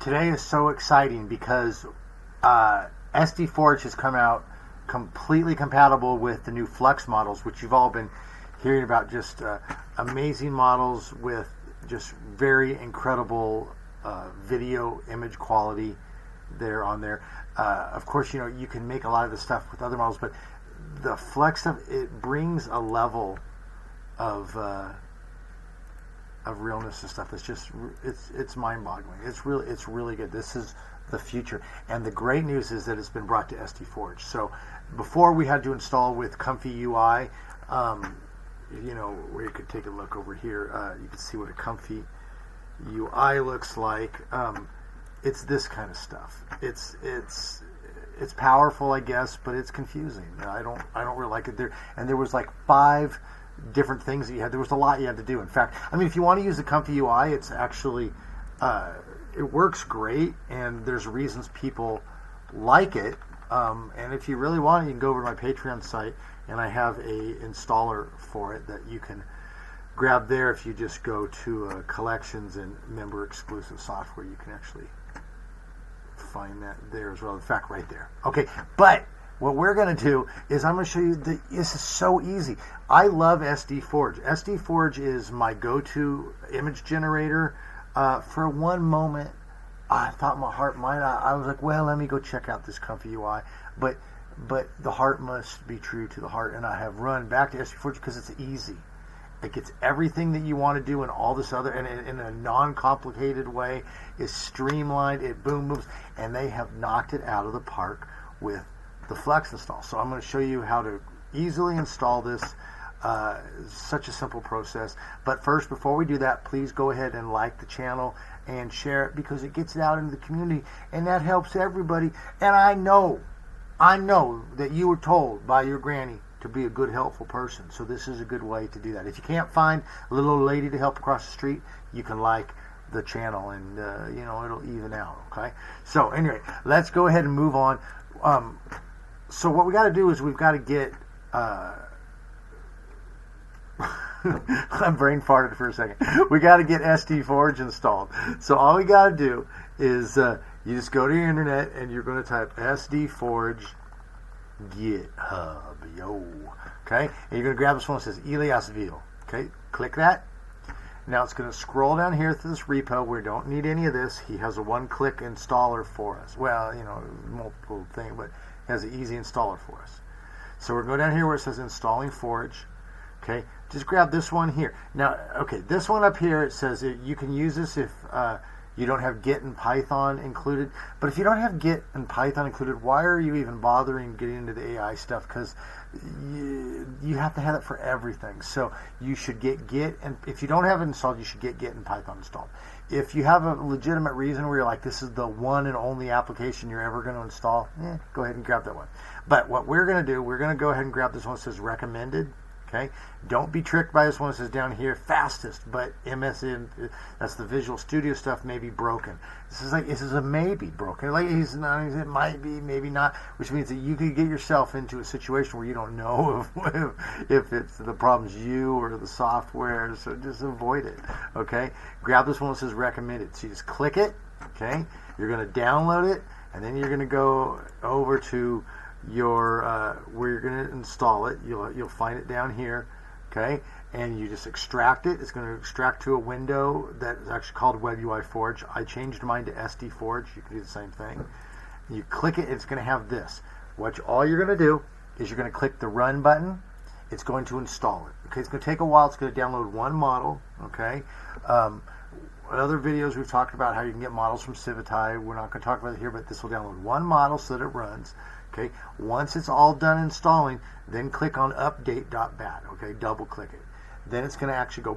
Today is so exciting because SDForge has come out completely compatible with the new Flux models, which you've all been hearing about. Just amazing models with just very incredible video image quality there on there. Of course, you know, you can make a lot of the stuff with other models, but the Flux stuff, it brings a level of realness and stuff that's just, it's mind-boggling. It's really good. This is the future, and the great news is that it's been brought to SDForge. So before we had to install with Comfy UI, you know, where you could take a look over here, you can see what a Comfy UI looks like. It's this kind of stuff. It's powerful, I guess, but it's confusing. I don't really like it. There was like 5 different things that you had. There was a lot you had to do. In fact, I mean, if you want to use the Comfy UI, it's actually it works great, and there's reasons people like it. And if you really want it, you can go over to my Patreon site, and I have a installer for it that you can grab there. If you just go to collections and member exclusive software, you can actually find that there as well. In fact, right there. Okay, but what we're going to do is I'm going to show you this is so easy. I love SDForge. SDForge is my go-to image generator. For one moment, I thought my heart might. I was like, well, let me go check out this Comfy UI. But the heart must be true to the heart, and I have run back to SDForge because it's easy. It gets everything that you want to do and all this other, and in a non-complicated way. Is streamlined. It boom booms, and they have knocked it out of the park with the Flux install. So I'm going to show you how to easily install this. Such a simple process. But first, before we do that, please go ahead and like the channel and share it, because it gets it out into the community, and that helps everybody. And I know that you were told by your granny to be a good, helpful person. So this is a good way to do that. If you can't find a little old lady to help across the street, you can like the channel, and you know, it'll even out. Okay. So anyway, let's go ahead and move on. So what we got to do is we've got to get. I'm brain farted for a second. We got to get SDForge installed. So all we got to do is you just go to your internet and you're going to type SDForge GitHub, yo. Okay, and you're going to grab this one that says Eliasville. Okay, click that. Now it's going to scroll down here to this repo. We don't need any of this. He has a one-click installer for us. Well, you know, multiple thing, but he has an easy installer for us. So we're going to go down here where it says installing Forge. Okay, just grab this one here. Now, okay, this one up here, it says you can use this if you don't have Git and Python included. But if you don't have Git and Python included, why are you even bothering getting into the AI stuff? Because you have to have it for everything. So you should get Git, and if you don't have it installed, you should get Git and Python installed. If you have a legitimate reason where you're like, this is the one and only application you're ever going to install, go ahead and grab that one. But what we're going to do, we're going to go ahead and grab this one that says recommended. Okay, don't be tricked by this one that says down here fastest, but MSN, that's the Visual Studio stuff, may be broken. This is a maybe broken. Like he's not, it might be, maybe not, which means that you could get yourself into a situation where you don't know if it's the problem's you or the software. So just avoid it. Okay, grab this one that says recommended. So you just click it. Okay, you're going to download it, and then you're going to go over to your where you're going to install it. You'll find it down here, okay, and you just extract it. It's going to extract to a window that is actually called Webui SDForge. I changed mine to SDForge. You can do the same thing. You click it, it's going to have this. All you're going to do is you're going to click the run button. It's going to install it. Okay, it's going to take a while. It's going to download one model. Okay. In other videos we've talked about how you can get models from Civitai. We're not going to talk about it here, but this will download one model so that it runs. Okay, once it's all done installing, then click on update.bat. Okay, double click it. Then it's going to actually go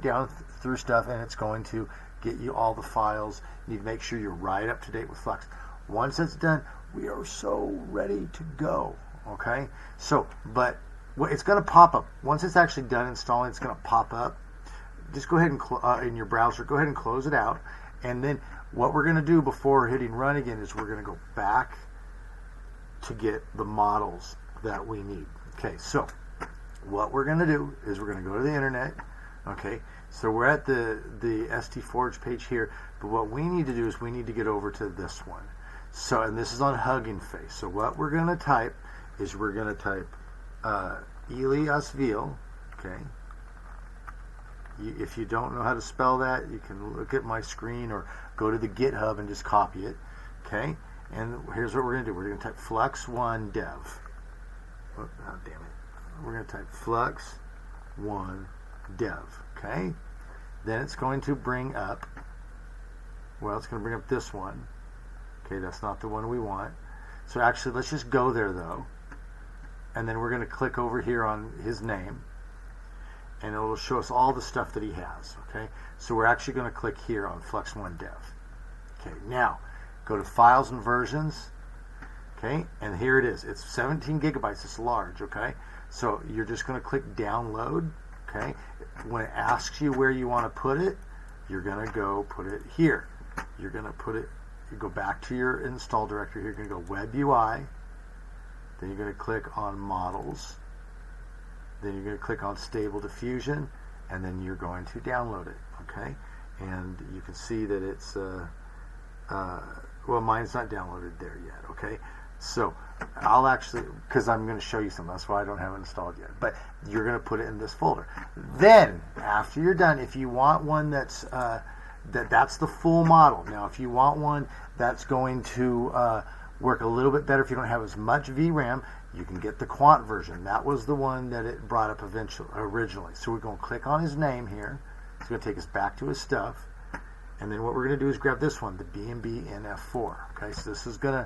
down through stuff, and it's going to get you all the files. You need to make sure you're right up to date with Flux. Once it's done, we are so ready to go. Okay, so, but it's going to pop up. Once it's actually done installing, it's going to pop up. Just go ahead and in your browser, go ahead and close it out. And then what we're going to do before hitting run again is we're going to go back to get the models that we need. Okay, so what we're going to do is we're going to go to the internet. Okay, So we're at the SDForge page here, but what we need to do is we need to get over to this one. So, and this is on Hugging Face. So what we're going to type is we're going to type Ili Asvil, okay? If you don't know how to spell that, you can look at my screen or go to the GitHub and just copy it, okay? And here's what we're going to do. We're going to type Flux1 dev. Oh, damn it. We're going to type Flux1 dev, okay? Then it's going to bring up, well, it's going to bring up this one. Okay, that's not the one we want. So actually, let's just go there, though. And then we're going to click over here on his name. And it will show us all the stuff that he has, okay? So we're actually going to click here on Flux1 dev. Okay, now, go to Files and Versions. Okay, and here it is. It's 17 gigabytes. It's large, okay? So you're just going to click Download, okay? When it asks you where you want to put it, you're going to go put it here. You're going to put it, you go back to your install directory here. You're going to go Webui. Then you're going to click on Models. Then you're going to click on Stable Diffusion, and then you're going to download it, okay? And you can see that it's, well, mine's not downloaded there yet, okay? So I'll actually, because I'm going to show you some, that's why I don't have it installed yet. But you're going to put it in this folder. Then, after you're done, if you want one that's that's the full model. Now, if you want one that's going to work a little bit better, if you don't have as much VRAM, you can get the Quant version. That was the one that it brought up originally. So we're going to click on his name here. It's going to take us back to his stuff. And then what we're going to do is grab this one, the B&B NF4. Okay, so this is going to,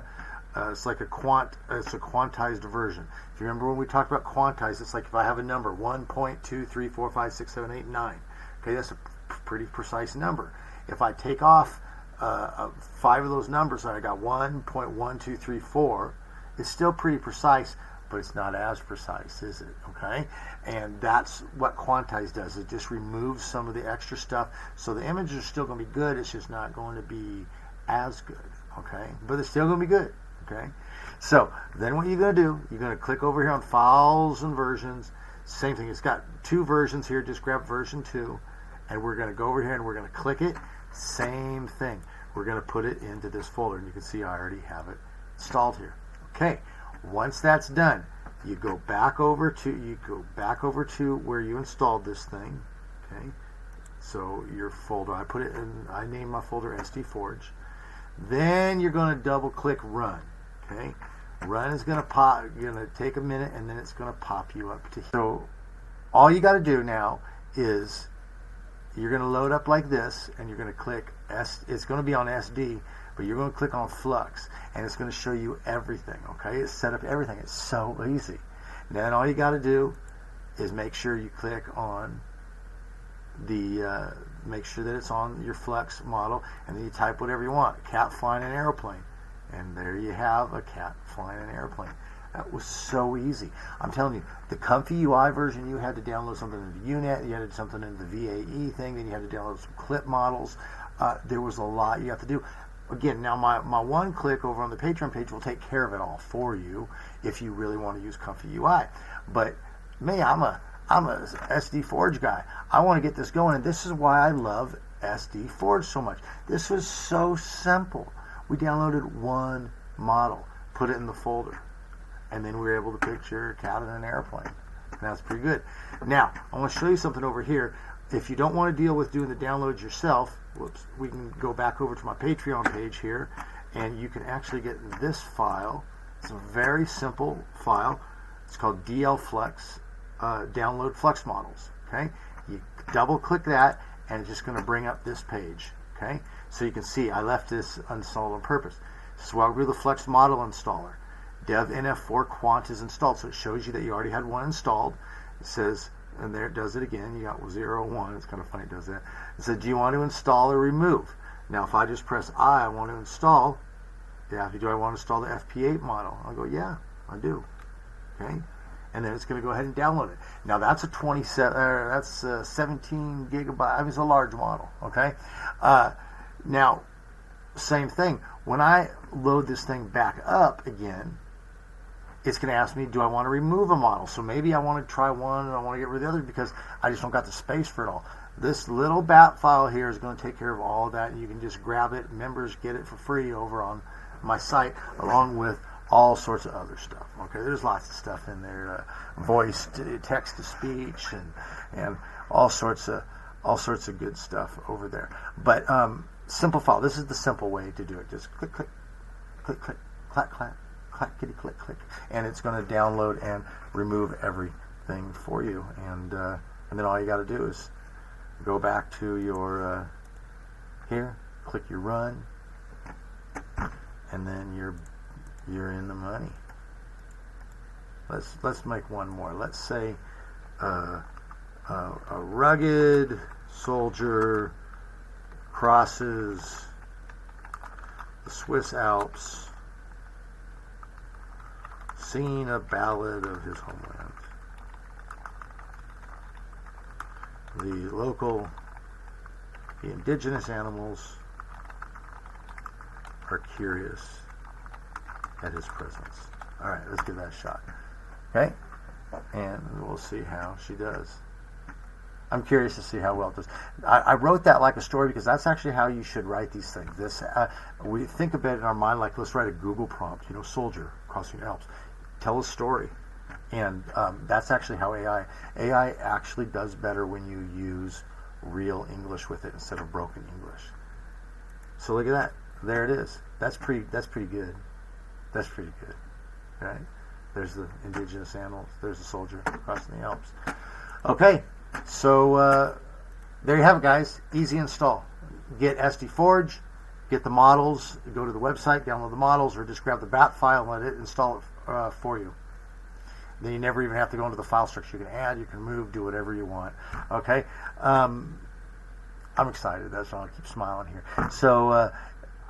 it's like it's a quantized version. If you remember when we talked about quantized, it's like if I have a number, 1.2345678 Okay, that's a pretty precise number. If I take off 5 of those numbers, and I got 1.1234, it's still pretty precise, but it's not as precise, is it? Okay, and that's what quantize does. It just removes some of the extra stuff, so the images are still going to be good. It's just not going to be as good. Okay, but it's still going to be good. Okay, so then what you're going to do, you're going to click over here on Files and Versions. Same thing. It's got 2 versions here. Just grab version 2, and we're going to go over here and we're going to click it. Same thing. We're going to put it into this folder, and you can see I already have it installed here. Okay, once that's done, you go back over to where you installed this thing. Okay, so your folder, I named my folder SDForge. Then you're going to double click Run. Okay, Run is going to pop. You're going to take a minute, and then it's going to pop you up to here. So all you got to do now is you're going to load up like this, and you're going to click it's going to be on SD, but you're going to click on Flux, and it's going to show you everything. Okay, it's set up everything. It's so easy. Then all you got to do is make sure you click on the make sure that it's on your Flux model, and then you type whatever you want. A cat flying an airplane, and there you have a cat flying an airplane. That was so easy. I'm telling you, the Comfy UI version, you had to download something into UNet, you had to do something into the VAE thing, then you had to download some clip models. There was a lot you have to do. Again, now my one click over on the Patreon page will take care of it all for you if you really want to use Comfy UI. But me, I'm a SDForge guy. I want to get this going, and this is why I love SDForge so much. This was so simple. We downloaded one model, put it in the folder, and then we were able to picture a cat in an airplane. And that's pretty good. Now, I want to show you something over here. If you don't want to deal with doing the downloads yourself, we can go back over to my Patreon page here, and you can actually get this file. It's a very simple file. It's called DL Flux, Download Flux Models. Okay, you double click that, and it's just going to bring up this page. Okay, so you can see I left this installed on purpose. So I'll do the Flux Model Installer. Dev NF4 Quant is installed, so it shows you that you already had one installed. It says, and there it does it again. You got 0, 1. It's kind of funny it does that. It says, do you want to install or remove? Now, if I just press I want to install. Yeah, do I want to install the FP8 model? I'll go, yeah, I do. Okay, and then it's going to go ahead and download it. Now that's a 17 gigabyte. I mean, it's a large model. Okay, now same thing. When I load this thing back up again, it's going to ask me, do I want to remove a model? So maybe I want to try one and I want to get rid of the other because I just don't got the space for it all. this little bat file here is going to take care of all of that. You can just grab it. Members get it for free over on my site, along with all sorts of other stuff. Okay, there's lots of stuff in there, voice to text to speech, and all sorts of good stuff over there. But simple file. This is the simple way to do it. Just click, click, click, click, clack, clack, clack, kitty, click, click, and it's going to download and remove everything for you. And then all you got to do is go back to your here, click your run, and then you're in the money. Let's make one more. Let's say a rugged soldier crosses the Swiss Alps, singing a ballad of his homeland. The indigenous animals are curious at his presence. All right, let's give that a shot. Okay, and we'll see how she does. I'm curious to see how well it does. I wrote that like a story because that's actually how you should write these things. We think of it in our mind like, let's write a Google prompt. Soldier crossing the Alps, tell a story, and that's actually how AI actually does better when you use real English with it instead of broken English. So look at that. There it is. That's pretty good. That's pretty good, right? There's the indigenous animals. There's the soldier crossing the Alps. Okay, so there you have it, guys. Easy install. Get SDForge, get the models, go to the website, download the models, or just grab the bat file and let it install it for you. Then you never even have to go into the file structure. You can add, you can move, do whatever you want. Okay, I'm excited. That's why I keep smiling here. So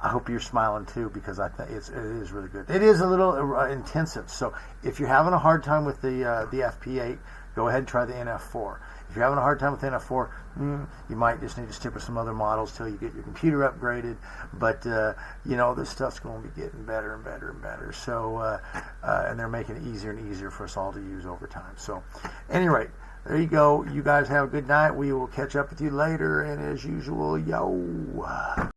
I hope you're smiling too, because I think it is really good. It is a little intensive. So if you're having a hard time with the FP8, go ahead and try the NF4. If you're having a hard time with NF4, you might just need to stick with some other models till you get your computer upgraded. But this stuff's going to be getting better and better and better. So and they're making it easier and easier for us all to use over time. So, at any rate, there you go. You guys have a good night. We will catch up with you later. And as usual, yo.